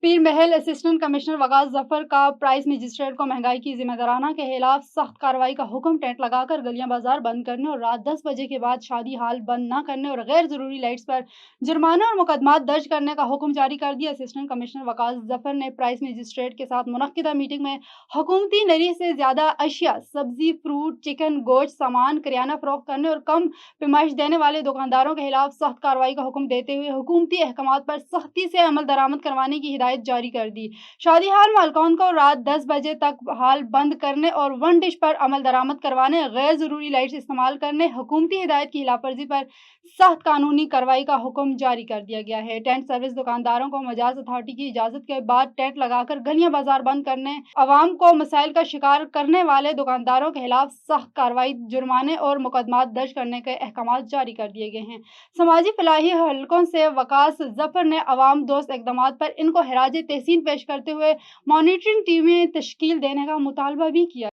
पीर महल assistant commissioner Waqas Zafar का price magistrate को महंगाई की जिम्मेदाराना के खिलाफ सख्त कार्रवाई का हुक्म। टेंट लगाकर गलियां बाजार बंद करने और रात 10 बजे के बाद शादी हाल बंद न करने और गैर जरूरी लाइट्स पर जुर्माना और मुकदमात दर्ज करने का हुक्म जारी कर दिया। असिस्टेंट कमिश्नर वकास जफर ने प्राइस मजिस्ट्रेट के साथ मुनक्किदा मीटिंग में हुकूमती नरी से ज्यादा अशिया सब्जी फ्रूट चिकन गोश्त सामान करियाना फरोख्त करने और कम पैमाइश देने वाले दुकानदारों के खिलाफ सख्त कार्रवाई का हुक्म देते हुए हुकूमती अहकामात पर सख्ती से अमल दरामद करवाने की हिदायत जारी कर दी। शादी हाल मालकान को रात 10 बजे तक हाल बंद करने और वन डिश पर अमल दरामद करवाने, गैर जरूरी लाइट्स इस्तेमाल करने, हुकूमती हिदायत की खिलाफवर्जी पर सख्त कानूनी कार्रवाई का हुक्म जारी कर दिया गया है। टेंट सर्विस दुकानदारों को मजाज अथॉरिटी की इजाजत के बाद टेंट लगाकर गलियां बाजार बंद करने, अवाम को मसाइल का शिकार करने वाले दुकानदारों के खिलाफ सख्त कार्रवाई, जुर्माने और मुकदमात दर्ज करने के अहकाम जारी कर दिए गए हैं। समाजी फलाही हलकों से वकास जफर ने अवाम दोस्त इकदाम पर इनको खराज तहसीन पेश करते हुए मॉनिटरिंग टीमें तश्कील देने का मुतालबा भी किया।